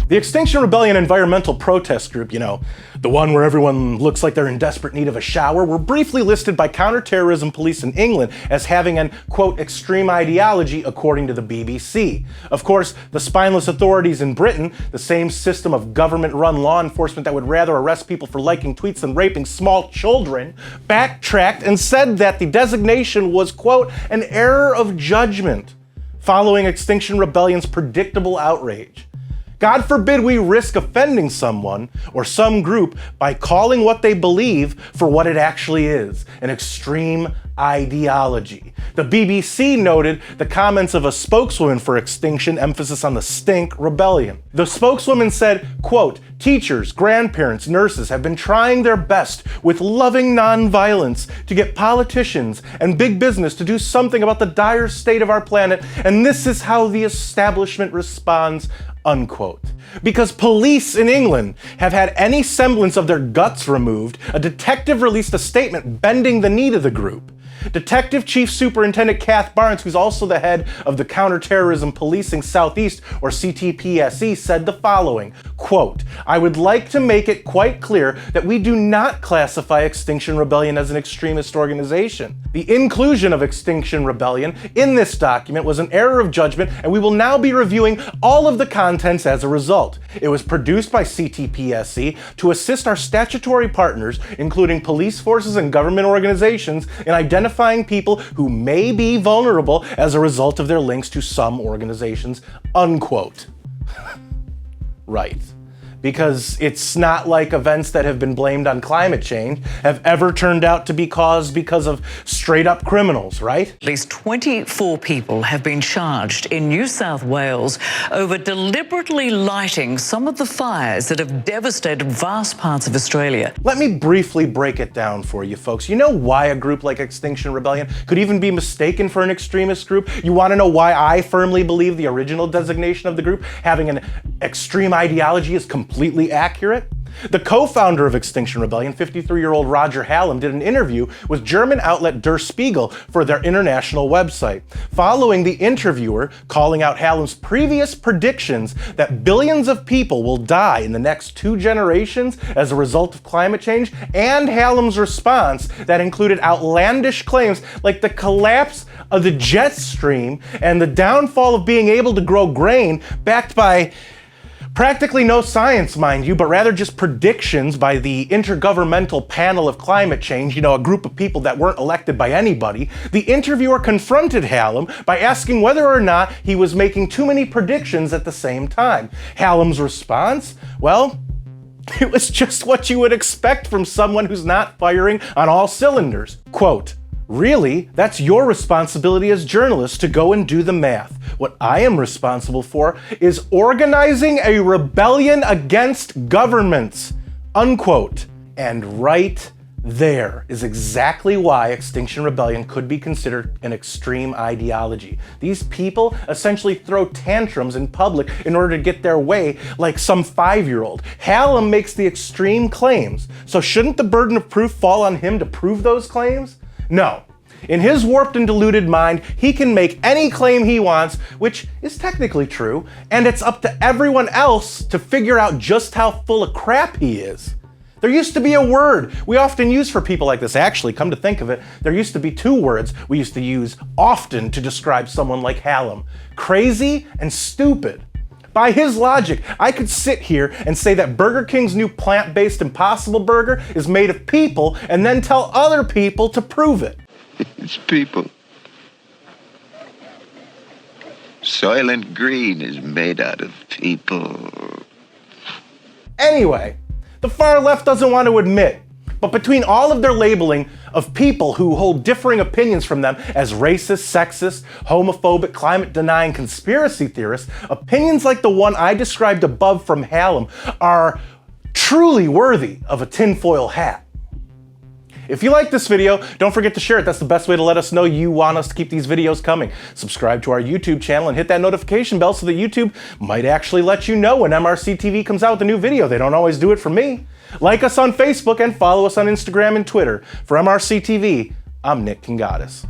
The Extinction Rebellion environmental protest group, you know, the one where everyone looks like they're in desperate need of a shower, were briefly listed by counter-terrorism police in England as having an, quote, extreme ideology, according to the BBC. Of course, the spineless authorities in Britain, the same system of government-run law enforcement that would rather arrest people for liking tweets than raping small children, backtracked and said that the designation was, quote, an error of judgment, following Extinction Rebellion's predictable outrage. God forbid we risk offending someone or some group by calling what they believe for what it actually is, an extreme ideology. The BBC noted the comments of a spokeswoman for Extinction, emphasis on the stink rebellion. The spokeswoman said, quote, teachers, grandparents, nurses have been trying their best with loving nonviolence to get politicians and big business to do something about the dire state of our planet, and this is how the establishment responds, unquote. Because police in England have had any semblance of their guts removed, a detective released a statement bending the knee to the group. Detective Chief Superintendent Kath Barnes, who's also the head of the Counter-Terrorism Policing Southeast, or CTPSE, said the following, quote, I would like to make it quite clear that we do not classify Extinction Rebellion as an extremist organization. The inclusion of Extinction Rebellion in this document was an error of judgment, and we will now be reviewing all of the contents as a result. It was produced by CTPSE to assist our statutory partners, including police forces and government organizations, in identifying people who may be vulnerable as a result of their links to some organizations, unquote. Right. Because it's not like events that have been blamed on climate change have ever turned out to be caused because of straight up criminals, right? At least 24 people have been charged in New South Wales over deliberately lighting some of the fires that have devastated vast parts of Australia. Let me briefly break it down for you folks. You know why a group like Extinction Rebellion could even be mistaken for an extremist group? You want to know why I firmly believe the original designation of the group, having an extreme ideology, is completely accurate? The co-founder of Extinction Rebellion, 53-year-old Roger Hallam, did an interview with German outlet Der Spiegel for their international website. Following the interviewer calling out Hallam's previous predictions that billions of people will die in the next 2 generations as a result of climate change, and Hallam's response that included outlandish claims like the collapse of the jet stream and the downfall of being able to grow grain, backed by practically no science, mind you, but rather just predictions by the Intergovernmental Panel of Climate Change, you know, a group of people that weren't elected by anybody, the interviewer confronted Hallam by asking whether or not he was making too many predictions at the same time. Hallam's response? Well, it was just what you would expect from someone who's not firing on all cylinders. Quote, really, that's your responsibility as journalists to go and do the math. What I am responsible for is organizing a rebellion against governments, unquote. And right there is exactly why Extinction Rebellion could be considered an extreme ideology. These people essentially throw tantrums in public in order to get their way, like some 5-year-old. Hallam makes the extreme claims, so shouldn't the burden of proof fall on him to prove those claims? No. In his warped and deluded mind, he can make any claim he wants, which is technically true, and it's up to everyone else to figure out just how full of crap he is. There used to be a word we often use for people like this. Actually, come to think of it, there used to be 2 words we used to use often to describe someone like Hallam: crazy and stupid. By his logic, I could sit here and say that Burger King's new plant-based Impossible Burger is made of people and then tell other people to prove it. It's people. Soylent Green is made out of people. Anyway, the far left doesn't want to admit, but between all of their labeling of people who hold differing opinions from them as racist, sexist, homophobic, climate-denying conspiracy theorists, opinions like the one I described above from Hallam are truly worthy of a tinfoil hat. If you like this video, don't forget to share it. That's the best way to let us know you want us to keep these videos coming. Subscribe to our YouTube channel and hit that notification bell so that YouTube might actually let you know when MRC-TV comes out with a new video. They don't always do it for me. Like us on Facebook and follow us on Instagram and Twitter. For MRC-TV, I'm Nick Kangadis.